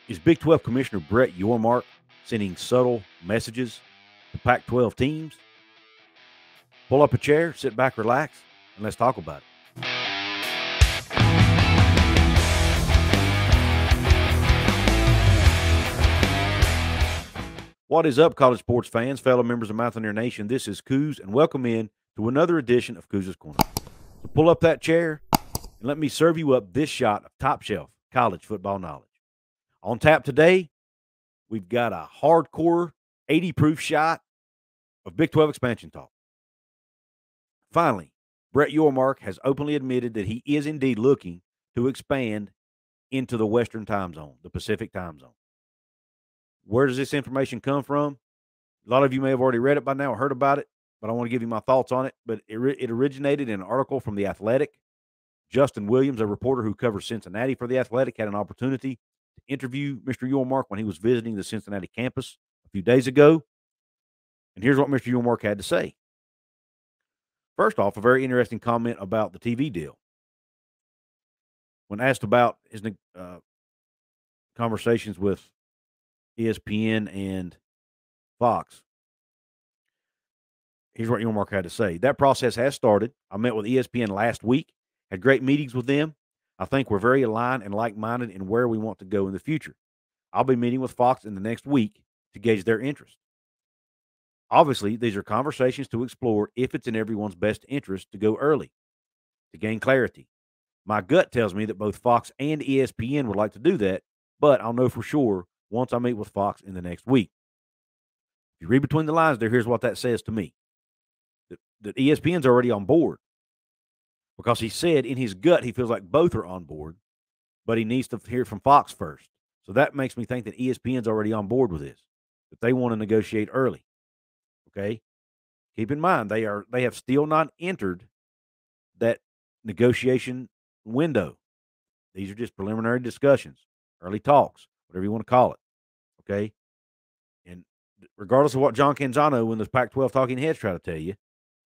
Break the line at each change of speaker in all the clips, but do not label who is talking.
Is Big 12 Commissioner Brett Yormark sending subtle messages to Pac-12 teams? Pull up a chair, sit back, relax, and let's talk about it. What is up, college sports fans, fellow members of Mountaineer Nation? This is Coos, and welcome in to another edition of Coos' Corner. So pull up that chair and let me serve you up this shot of top-shelf college football knowledge. On tap today, we've got a hardcore 80-proof shot of Big 12 expansion talk. Finally, Brett Yormark has openly admitted that he is indeed looking to expand into the Western time zone, the Pacific time zone. Where does this information come from? A lot of you may have already read it by now or heard about it, but I want to give you my thoughts on it. But it originated in an article from The Athletic. Justin Williams, a reporter who covers Cincinnati for The Athletic, had an opportunity to interview Mr. Yormark when he was visiting the Cincinnati campus a few days ago. And here's what Mr. Yormark had to say. First off, a very interesting comment about the TV deal. When asked about his conversations with ESPN and Fox, here's what Yormark had to say. That process has started. I met with ESPN last week, had great meetings with them. I think we're very aligned and like-minded in where we want to go in the future. I'll be meeting with Fox in the next week to gauge their interest. Obviously, these are conversations to explore if it's in everyone's best interest to go early, to gain clarity. My gut tells me that both Fox and ESPN would like to do that, but I'll know for sure once I meet with Fox in the next week. If you read between the lines there, here's what that says to me. That ESPN's already on board, because he said in his gut he feels like both are on board, but he needs to hear from Fox first. So that makes me think that ESPN's already on board with this, that they want to negotiate early. Okay? Keep in mind, they have still not entered that negotiation window. These are just preliminary discussions, early talks, whatever you want to call it. Okay? And regardless of what John Canzano and the Pac-12 talking heads try to tell you,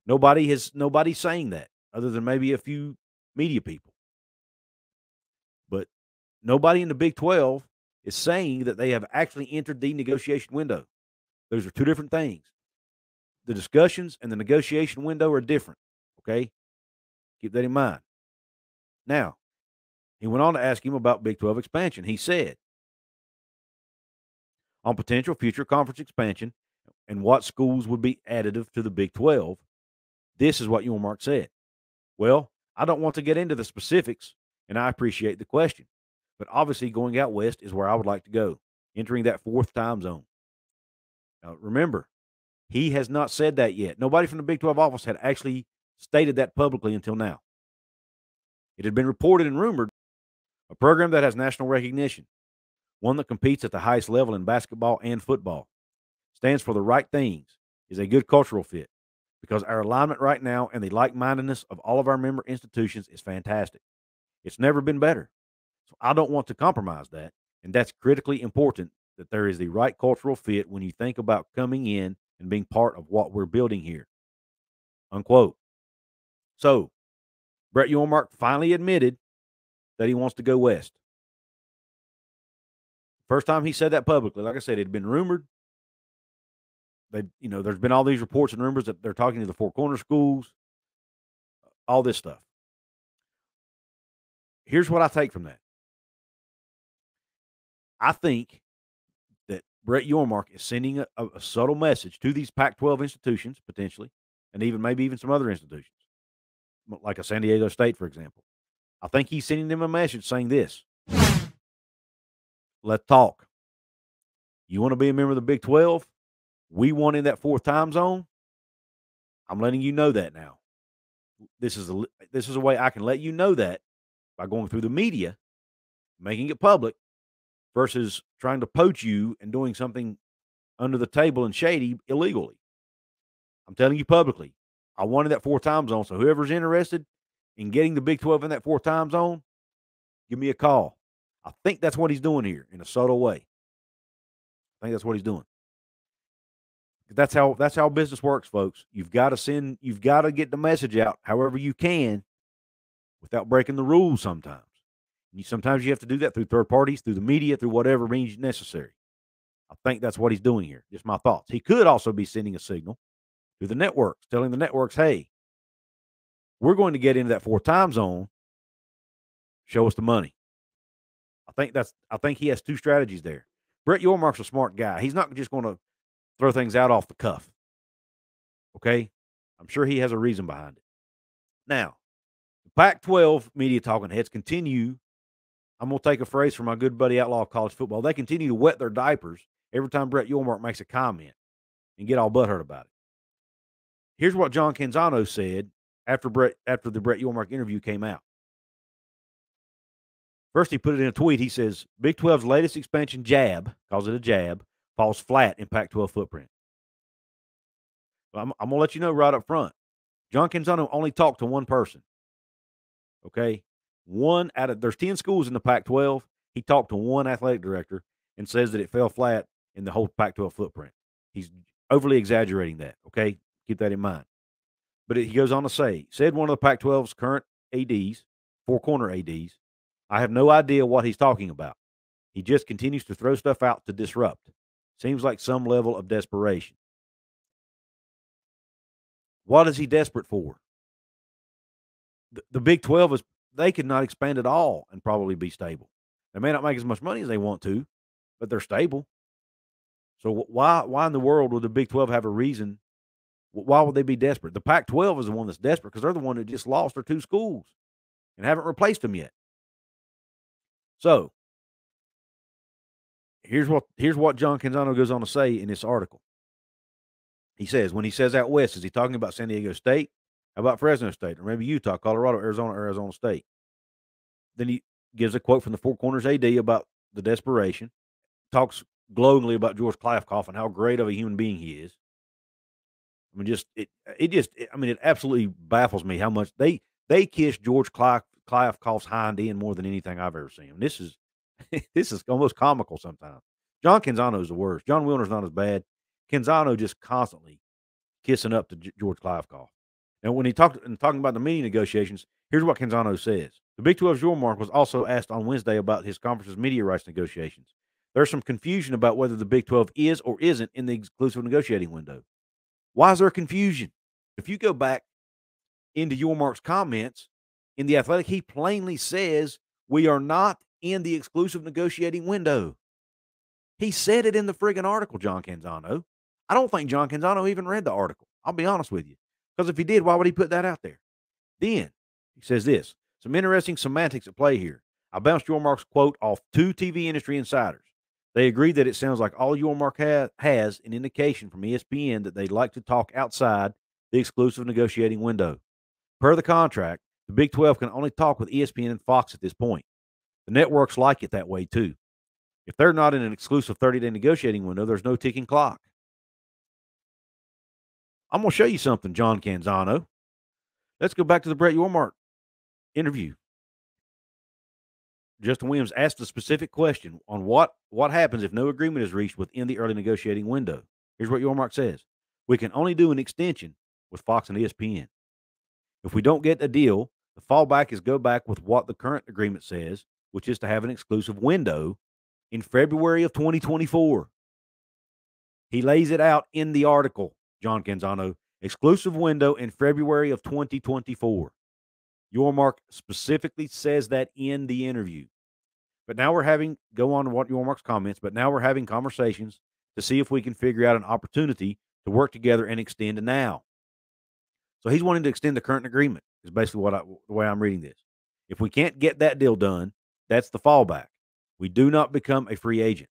nobody's saying that other than maybe a few media people. But nobody in the Big 12 is saying that they have actually entered the negotiation window. Those are two different things. The discussions and the negotiation window are different, okay? Keep that in mind. Now, he went on to ask him about Big 12 expansion. He said, on potential future conference expansion and what schools would be additive to the Big 12, this is what Yormark said. Well, I don't want to get into the specifics, and I appreciate the question. But obviously going out west is where I would like to go, entering that fourth time zone. Now, remember, he has not said that yet. Nobody from the Big 12 office had actually stated that publicly until now. It had been reported and rumored a program that has national recognition, one that competes at the highest level in basketball and football, stands for the right things, is a good cultural fit, because our alignment right now and the like-mindedness of all of our member institutions is fantastic. It's never been better. So I don't want to compromise that, and that's critically important, that there is the right cultural fit when you think about coming in and being part of what we're building here, unquote. So, Brett Yormark finally admitted that he wants to go west. First time he said that publicly. Like I said, it had been rumored. There's been all these reports and rumors that they're talking to the Four Corner schools, all this stuff. Here's what I take from that. I think that Brett Yormark is sending a subtle message to these Pac-12 institutions, potentially, and maybe even some other institutions, like a San Diego State, for example. I think he's sending them a message saying this: let's talk. You want to be a member of the Big 12? We want in that fourth time zone. I'm letting you know that now. This is a way I can let you know that by going through the media, making it public, versus trying to poach you and doing something under the table and shady illegally. I'm telling you publicly, I wanted that fourth time zone. So whoever's interested in getting the Big 12 in that fourth time zone, give me a call. I think that's what he's doing here in a subtle way. I think that's what he's doing. That's how business works, folks. You've got to get the message out however you can without breaking the rules sometimes. Sometimes you have to do that through third parties, through the media, through whatever means necessary. I think that's what he's doing here. Just my thoughts. He could also be sending a signal to the networks, telling the networks, hey, we're going to get into that fourth time zone. Show us the money. I think he has two strategies there. Brett Yormark's a smart guy. He's not just going to throw things out off the cuff. Okay? I'm sure he has a reason behind it. Now, the Pac-12 media talking heads continue. I'm going to take a phrase from my good buddy Outlaw College Football. They continue to wet their diapers every time Brett Yormark makes a comment and get all butthurt about it. Here's what John Canzano said after the Brett Yormark interview came out. First, he put it in a tweet. He says, Big 12's latest expansion jab, calls it a jab, falls flat in Pac-12 footprint. I'm going to let you know right up front. John Canzano only talked to one person. Okay? There's 10 schools in the Pac-12. He talked to one athletic director and says that it fell flat in the whole Pac-12 footprint. He's overly exaggerating that. Okay? Keep that in mind. But he goes on to say, said one of the Pac-12's current ADs, four-corner ADs, I have no idea what he's talking about. He just continues to throw stuff out to disrupt. Seems like some level of desperation. What is he desperate for? The Big 12 they could not expand at all and probably be stable. They may not make as much money as they want to, but they're stable. So why in the world would the Big 12 have a reason? Why would they be desperate? The Pac-12 is the one that's desperate because they're the one that just lost their two schools and haven't replaced them yet. So here's what John Canzano goes on to say in this article. He says, when he says out west, is he talking about San Diego State? How about Fresno State? Or maybe Utah, Colorado, Arizona State? Then he gives a quote from the Four Corners AD about the desperation, talks glowingly about George Kliavkoff and how great of a human being he is. I mean, it absolutely baffles me how much they kiss George Kliavkoff's hind end more than anything I've ever seen. This is almost comical sometimes. John Canzano is the worst. John Wilner's not as bad. Canzano just constantly kissing up to George Kliavkoff. And when talking about the media negotiations, here's what Canzano says. The Big 12's Yormark was also asked on Wednesday about his conference's media rights negotiations. There's some confusion about whether the Big 12 is or isn't in the exclusive negotiating window. Why is there confusion? If you go back into Yormark's comments in The Athletic, he plainly says we are not in the exclusive negotiating window. He said it in the friggin' article, John Canzano. I don't think John Canzano even read the article. I'll be honest with you. Because if he did, why would he put that out there? Then he says this, some interesting semantics at play here. I bounced Yormark's quote off two TV industry insiders. They agree that it sounds like all Yormark has an indication from ESPN that they'd like to talk outside the exclusive negotiating window. Per the contract, the Big 12 can only talk with ESPN and Fox at this point. The networks like it that way too. If they're not in an exclusive 30-day negotiating window, there's no ticking clock. I'm going to show you something, John Canzano. Let's go back to the Brett Yormark interview. Justin Williams asked a specific question on what happens if no agreement is reached within the early negotiating window. Here's what Yormark says. We can only do an extension with Fox and ESPN. If we don't get a deal, the fallback is go back with what the current agreement says, which is to have an exclusive window in February of 2024. He lays it out in the article, John Canzano, exclusive window in February of 2024. Yormark specifically says that in the interview. But now go on to what Yormark's comments, but now we're having conversations to see if we can figure out an opportunity to work together and extend now. So he's wanting to extend the current agreement, is basically the way I'm reading this. If we can't get that deal done, that's the fallback. We do not become a free agent.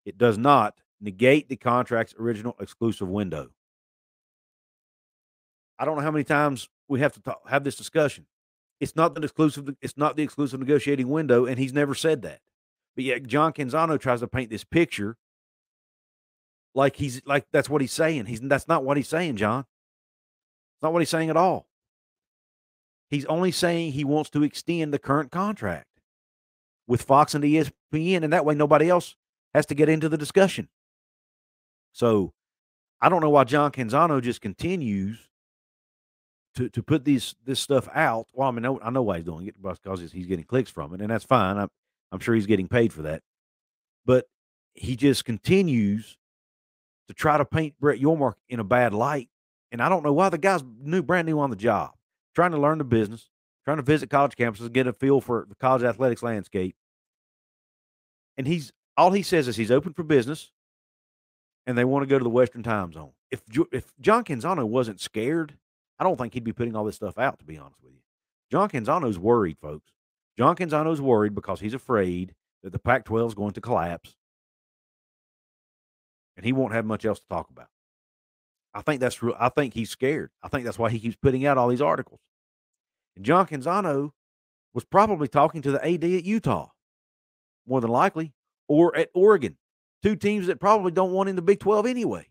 It does not negate the contract's original exclusive window. I don't know how many times we have to have this discussion. It's not the exclusive negotiating window, and he's never said that. But yet John Canzano tries to paint this picture like that's what he's saying. That's not what he's saying, John. It's not what he's saying at all. He's only saying he wants to extend the current contract with Fox and ESPN, and that way nobody else has to get into the discussion. So I don't know why John Canzano just continues to put this stuff out. Well, I mean, I know why he's doing it because he's getting clicks from it, and that's fine. I'm sure he's getting paid for that. But he just continues to try to paint Brett Yormark in a bad light. And I don't know why. The guy's brand new on the job, trying to learn the business, trying to visit college campuses, get a feel for the college athletics landscape. And all he says is he's open for business, and they want to go to the Western time zone. If John Canzano wasn't scared, I don't think he'd be putting all this stuff out, to be honest with you. John Canzano's worried, folks. John Canzano's worried because he's afraid that the Pac-12 is going to collapse, and he won't have much else to talk about. I think that's real. I think he's scared. I think that's why he keeps putting out all these articles. And John Canzano was probably talking to the AD at Utah, more than likely, or at Oregon, two teams that probably don't want in the Big 12 anyway.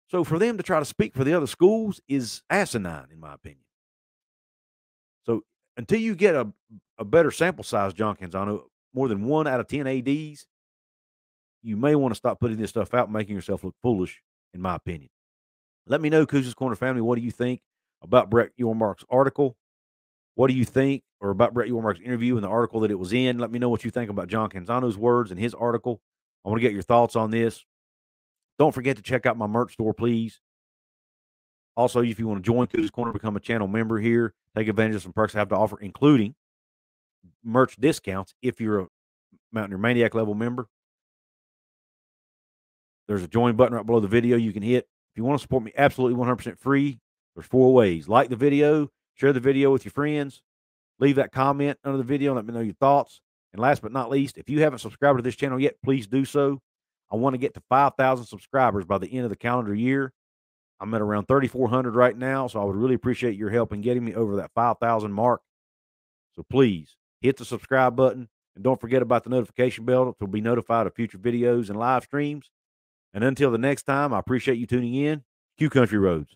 So for them to try to speak for the other schools is asinine, in my opinion. So until you get a better sample size, John Canzano, more than 1 out of 10 ADs, you may want to stop putting this stuff out, making yourself look foolish, in my opinion. Let me know, Cousins Corner family, what do you think about Brett Yormark's article? What do you think, or about Brett Yormark's interview and the article that it was in? Let me know what you think about John Canzano's words and his article. I want to get your thoughts on this. Don't forget to check out my merch store, please. Also, if you want to join Cousins Corner, become a channel member here, take advantage of some perks I have to offer, including merch discounts if you're a Mountaineer Maniac level member. There's a join button right below the video you can hit. If you want to support me absolutely 100% free, there's 4 ways. Like the video, share the video with your friends, leave that comment under the video, and let me know your thoughts. And last but not least, if you haven't subscribed to this channel yet, please do so. I want to get to 5,000 subscribers by the end of the calendar year. I'm at around 3,400 right now, so I would really appreciate your help in getting me over that 5,000 mark. So please hit the subscribe button, and don't forget about the notification bell to be notified of future videos and live streams. And until the next time, I appreciate you tuning in. Q Country Roads.